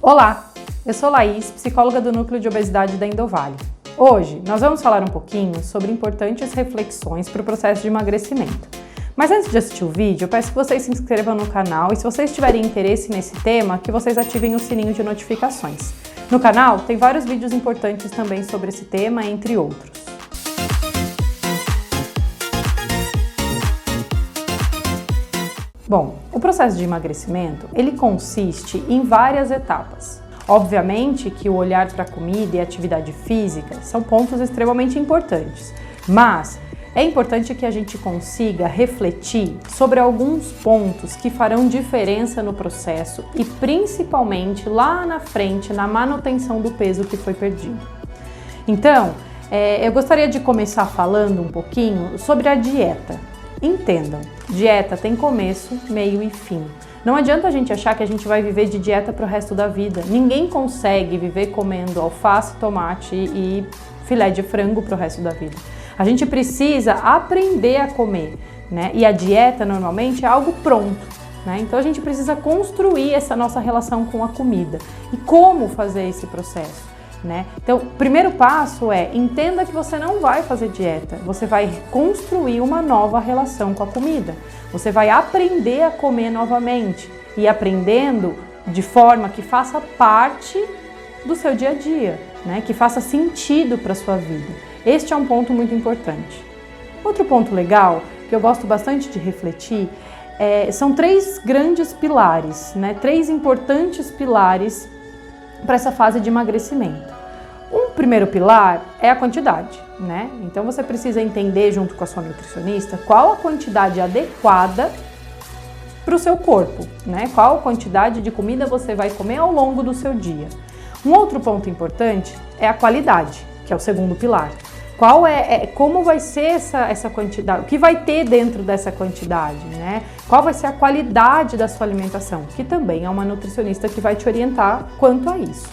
Olá, eu sou Laís, psicóloga do Núcleo de Obesidade da Endovale. Hoje nós vamos falar um pouquinho sobre importantes reflexões para o processo de emagrecimento. Mas antes de assistir o vídeo, eu peço que vocês se inscrevam no canal e se vocês tiverem interesse nesse tema, que vocês ativem o sininho de notificações. No canal tem vários vídeos importantes também sobre esse tema, entre outros. Bom, o processo de emagrecimento, ele consiste em várias etapas. Obviamente que o olhar para a comida e a atividade física são pontos extremamente importantes, mas é importante que a gente consiga refletir sobre alguns pontos que farão diferença no processo e principalmente lá na frente, na manutenção do peso que foi perdido. Então, eu gostaria de começar falando um pouquinho sobre a dieta. Entendam, dieta tem começo, meio e fim. Não adianta a gente achar que a gente vai viver de dieta para o resto da vida. Ninguém consegue viver comendo alface, tomate e filé de frango para o resto da vida. A gente precisa aprender a comer, né? E a dieta normalmente é algo pronto, né? Então a gente precisa construir essa nossa relação com a comida. E como fazer esse processo? Né? Então, o primeiro passo é entenda que você não vai fazer dieta, você vai construir uma nova relação com a comida, você vai aprender a comer novamente e aprendendo de forma que faça parte do seu dia a dia, né? Que faça sentido para a sua vida. Este é um ponto muito importante. Outro ponto legal que eu gosto bastante de refletir são três grandes pilares, né? Três importantes pilares para essa fase de emagrecimento. Um primeiro pilar é a quantidade, né? Então você precisa entender junto com a sua nutricionista qual a quantidade adequada para o seu corpo, né? Qual a quantidade de comida você vai comer ao longo do seu dia. Um outro ponto importante é a qualidade, que é o segundo pilar. Como vai ser essa quantidade, o que vai ter dentro dessa quantidade, né? Qual vai ser a qualidade da sua alimentação, que também é uma nutricionista que vai te orientar quanto a isso.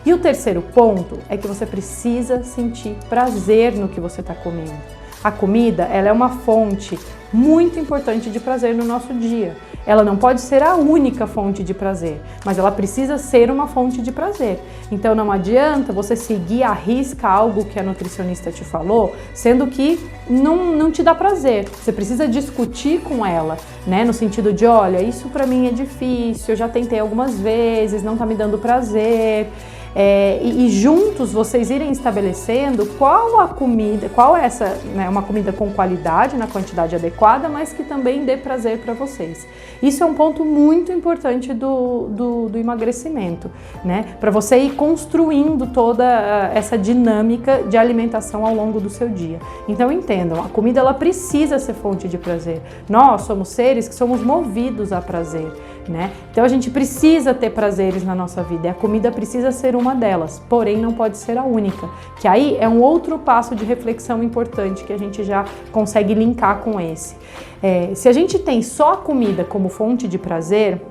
E o terceiro ponto é que você precisa sentir prazer no que você está comendo. A comida, ela é uma fonte muito importante de prazer no nosso dia. Ela não pode ser a única fonte de prazer, mas ela precisa ser uma fonte de prazer. Então não adianta você seguir à risca algo que a nutricionista te falou, sendo que não te dá prazer. Você precisa discutir com ela, né? No sentido de, olha, isso para mim é difícil, eu já tentei algumas vezes, não tá me dando prazer. E juntos vocês irem estabelecendo qual a comida, né, uma comida com qualidade, na quantidade adequada, mas que também dê prazer para vocês. Isso é um ponto muito importante do emagrecimento, né? Para você ir construindo toda essa dinâmica de alimentação ao longo do seu dia. Então entendam, a comida ela precisa ser fonte de prazer. Nós somos seres que somos movidos a prazer, né? Então a gente precisa ter prazeres na nossa vida e a comida precisa ser uma delas, porém não pode ser a única, que aí é um outro passo de reflexão importante que a gente já consegue linkar com esse. Se a gente tem só a comida como fonte de prazer,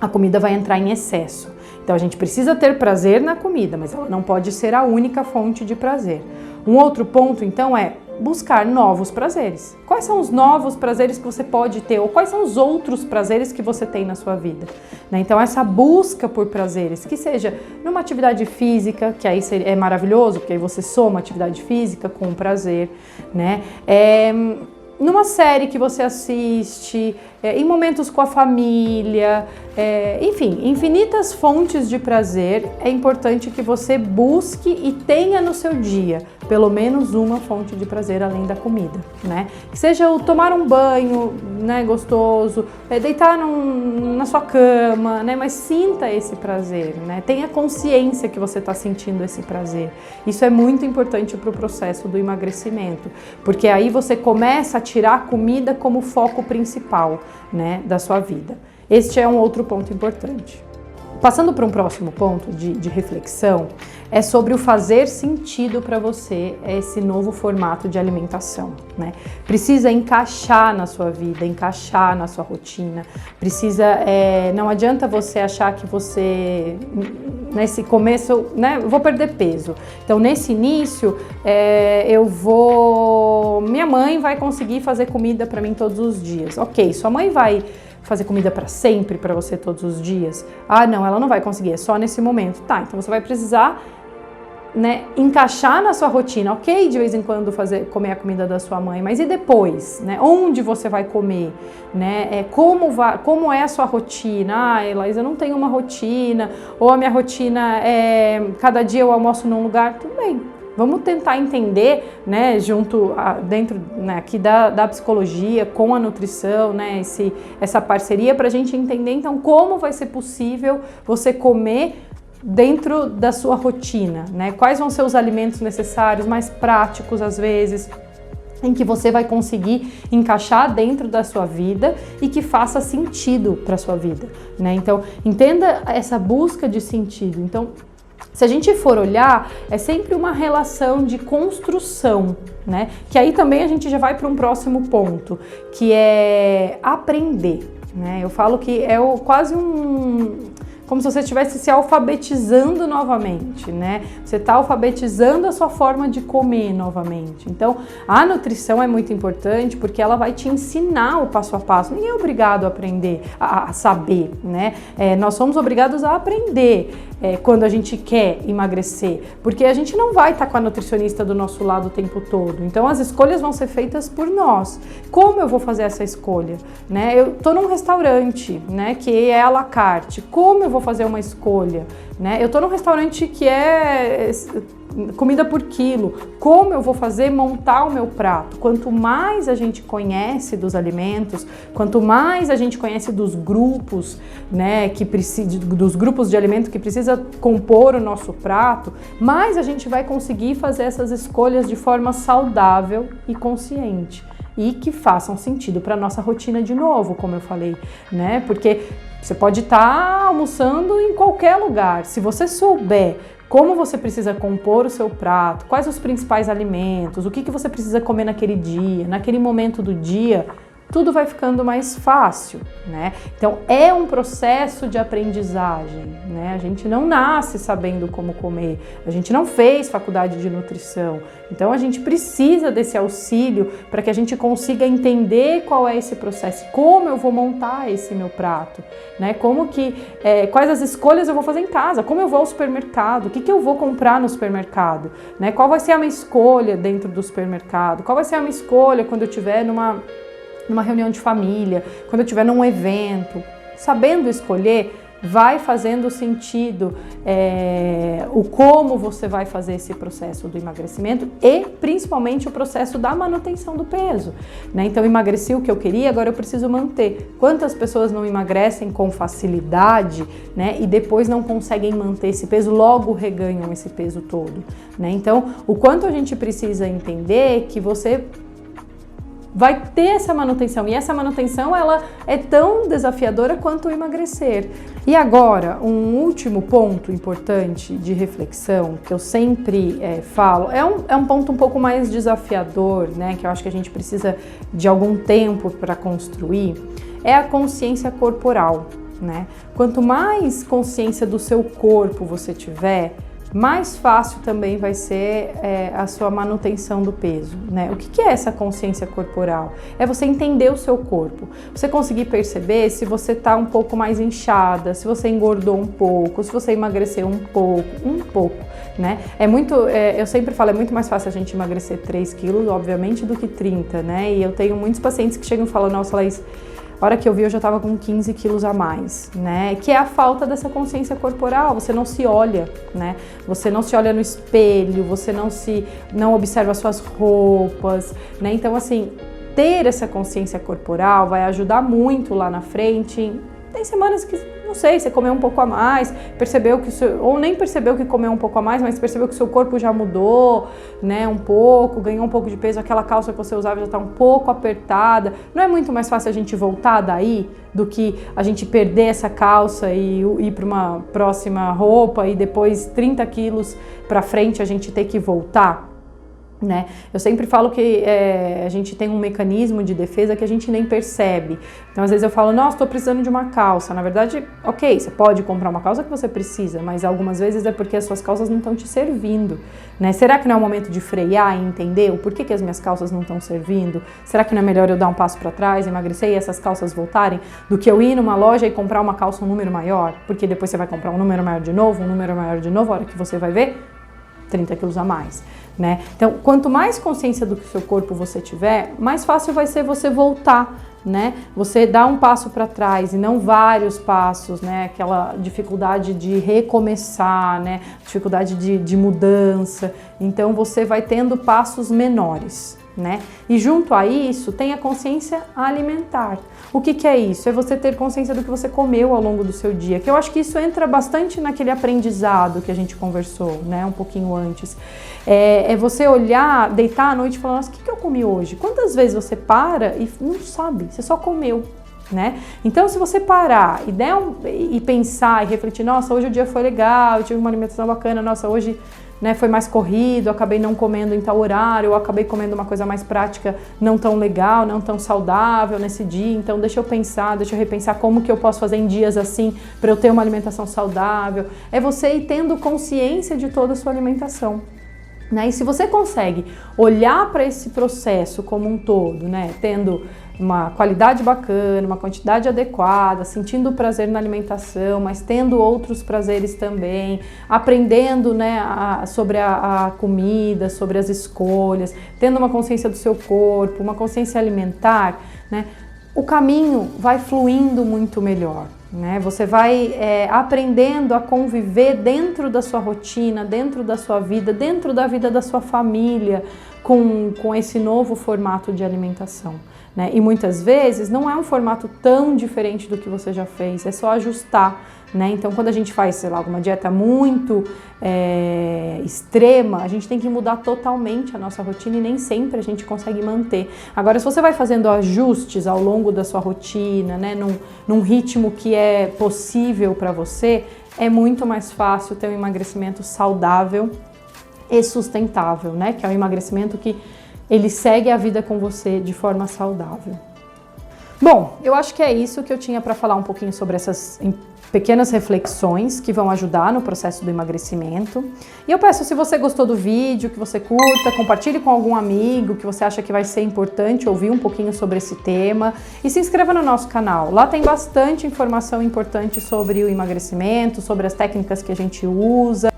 a comida vai entrar em excesso. Então a gente precisa ter prazer na comida, mas ela não pode ser a única fonte de prazer. Um outro ponto então é buscar novos prazeres. Quais são os novos prazeres que você pode ter ou quais são os outros prazeres que você tem na sua vida, né? Então essa busca por prazeres, que seja numa atividade física, que aí é maravilhoso, porque aí você soma atividade física com prazer, né? Numa série que você assiste, em momentos com a família, enfim, infinitas fontes de prazer. É importante que você busque e tenha no seu dia pelo menos uma fonte de prazer além da comida, né? Que seja o tomar um banho, né, gostoso, deitar na sua cama, né? Mas sinta esse prazer, né? Tenha consciência que você está sentindo esse prazer. Isso é muito importante para o processo do emagrecimento, porque aí você começa a tirar a comida como foco principal, né, da sua vida. Este é um outro ponto importante. Passando para um próximo ponto de reflexão, é sobre o fazer sentido para você esse novo formato de alimentação, né? Precisa encaixar na sua vida, encaixar na sua rotina, não adianta você achar que você, nesse começo, né, eu vou perder peso. Então, nesse início, minha mãe vai conseguir fazer comida para mim todos os dias. Ok, sua mãe vai fazer comida para sempre para você todos os dias? Ah, não, ela não vai conseguir, é só nesse momento. Tá, então você vai precisar, né, encaixar na sua rotina, ok, de vez em quando comer a comida da sua mãe, mas e depois, né, onde você vai comer, né, como é a sua rotina? Ah, Elaís, eu não tenho uma rotina, ou a minha rotina é, cada dia eu almoço num lugar, tudo bem, vamos tentar entender, né, dentro, né, aqui da psicologia, com a nutrição, né, essa parceria para a gente entender, então, como vai ser possível você comer dentro da sua rotina, né? Quais vão ser os alimentos necessários, mais práticos às vezes, em que você vai conseguir encaixar dentro da sua vida e que faça sentido para a sua vida, né? Então, entenda essa busca de sentido. Então, se a gente for olhar, é sempre uma relação de construção, né? Que aí também a gente já vai para um próximo ponto, que é aprender, né? Eu falo que é quase como se você estivesse se alfabetizando novamente, né? Você está alfabetizando a sua forma de comer novamente. Então, a nutrição é muito importante porque ela vai te ensinar o passo a passo. Ninguém é obrigado a aprender, a saber, né? Nós somos obrigados a aprender quando a gente quer emagrecer, porque a gente não vai estar com a nutricionista do nosso lado o tempo todo. Então, as escolhas vão ser feitas por nós. Como eu vou fazer essa escolha, né? Eu tô num restaurante, né, que é à la carte. Como eu vou fazer uma escolha, né? Eu tô num restaurante que é comida por quilo. Como eu vou montar o meu prato? Quanto mais a gente conhece dos alimentos, quanto mais a gente conhece dos grupos, né, dos grupos de alimento que precisa compor o nosso prato, mais a gente vai conseguir fazer essas escolhas de forma saudável e consciente e que façam sentido para nossa rotina de novo, como eu falei, né? Porque você pode estar almoçando em qualquer lugar. Se você souber como você precisa compor o seu prato, quais os principais alimentos, o que você precisa comer naquele dia, naquele momento do dia, tudo vai ficando mais fácil, né? Então, é um processo de aprendizagem, né? A gente não nasce sabendo como comer, a gente não fez faculdade de nutrição, então a gente precisa desse auxílio para que a gente consiga entender qual é esse processo, como eu vou montar esse meu prato, né? Quais as escolhas eu vou fazer em casa, como eu vou ao supermercado, o que eu vou comprar no supermercado, né? Qual vai ser a minha escolha dentro do supermercado, qual vai ser a minha escolha quando eu estiver numa reunião de família, quando eu estiver num evento. Sabendo escolher, vai fazendo sentido o como você vai fazer esse processo do emagrecimento e principalmente o processo da manutenção do peso, né? Então, emagreci o que eu queria, agora eu preciso manter. Quantas pessoas não emagrecem com facilidade, né? E depois não conseguem manter esse peso, logo reganham esse peso todo, né? Então, o quanto a gente precisa entender que você vai ter essa manutenção, e essa manutenção ela é tão desafiadora quanto o emagrecer. E agora, um último ponto importante de reflexão, que eu sempre falo, é um ponto um pouco mais desafiador, né, que eu acho que a gente precisa de algum tempo para construir, é a consciência corporal, né? Quanto mais consciência do seu corpo você tiver, mais fácil também vai ser a sua manutenção do peso, né? O que é essa consciência corporal? É você entender o seu corpo, você conseguir perceber se você tá um pouco mais inchada, se você engordou um pouco, se você emagreceu um pouco, né? Eu sempre falo, é muito mais fácil a gente emagrecer 3 quilos, obviamente, do que 30, né? E eu tenho muitos pacientes que chegam e falam, nossa, Laís, a hora que eu vi, eu já estava com 15 quilos a mais, né? Que é a falta dessa consciência corporal. Você não se olha, né? Você não se olha no espelho, você não observa as suas roupas, né? Então, assim, ter essa consciência corporal vai ajudar muito lá na frente. Tem semanas que, não sei, você comeu um pouco a mais, ou nem percebeu que comeu um pouco a mais, mas percebeu que o seu corpo já mudou, né, um pouco, ganhou um pouco de peso, aquela calça que você usava já está um pouco apertada. Não é muito mais fácil a gente voltar daí do que a gente perder essa calça e ir para uma próxima roupa e depois 30 quilos para frente a gente ter que voltar? né? Eu sempre falo que a gente tem um mecanismo de defesa que a gente nem percebe. Então, às vezes eu falo, nossa, estou precisando de uma calça. Na verdade, ok, você pode comprar uma calça que você precisa, mas algumas vezes é porque as suas calças não estão te servindo, né? Será que não é o momento de frear e entender o porquê que as minhas calças não estão servindo? Será que não é melhor eu dar um passo para trás, emagrecer e essas calças voltarem, do que eu ir numa loja e comprar uma calça um número maior? Porque depois você vai comprar um número maior de novo, a hora que você vai ver, 30 quilos a mais, né? Então, quanto mais consciência do seu corpo você tiver, mais fácil vai ser você voltar, né? Você dá um passo para trás e não vários passos, né? Aquela dificuldade de recomeçar, né? Dificuldade de mudança. Então, você vai tendo passos menores, né? E junto a isso, tem a consciência alimentar. O que é isso? É você ter consciência do que você comeu ao longo do seu dia, que eu acho que isso entra bastante naquele aprendizado que a gente conversou, né, um pouquinho antes. É você olhar, deitar à noite e falar, nossa, o que eu comi hoje? Quantas vezes você para e não sabe, você só comeu, né? Então, se você parar e pensar e refletir, nossa, hoje o dia foi legal, eu tive uma alimentação bacana, nossa, hoje, né, foi mais corrido, eu acabei não comendo em tal horário, eu acabei comendo uma coisa mais prática, não tão legal, não tão saudável nesse dia, então deixa eu pensar, deixa eu repensar como que eu posso fazer em dias assim para eu ter uma alimentação saudável. É você ir tendo consciência de toda a sua alimentação, né? E se você consegue olhar para esse processo como um todo, né, tendo uma qualidade bacana, uma quantidade adequada, sentindo prazer na alimentação, mas tendo outros prazeres também, aprendendo, né, sobre a comida, sobre as escolhas, tendo uma consciência do seu corpo, uma consciência alimentar, né, o caminho vai fluindo muito melhor, né? Você vai aprendendo a conviver dentro da sua rotina, dentro da sua vida, dentro da vida da sua família, com esse novo formato de alimentação, né? E muitas vezes não é um formato tão diferente do que você já fez, é só ajustar, né? Então, quando a gente faz, sei lá, alguma dieta muito extrema, a gente tem que mudar totalmente a nossa rotina e nem sempre a gente consegue manter. Agora, se você vai fazendo ajustes ao longo da sua rotina, né, num ritmo que é possível para você, é muito mais fácil ter um emagrecimento saudável e sustentável, né? Que é um emagrecimento que ele segue a vida com você de forma saudável. Bom, eu acho que é isso que eu tinha para falar um pouquinho sobre essas pequenas reflexões que vão ajudar no processo do emagrecimento. E eu peço, se você gostou do vídeo, que você curta, compartilhe com algum amigo que você acha que vai ser importante ouvir um pouquinho sobre esse tema e se inscreva no nosso canal. Lá tem bastante informação importante sobre o emagrecimento, sobre as técnicas que a gente usa.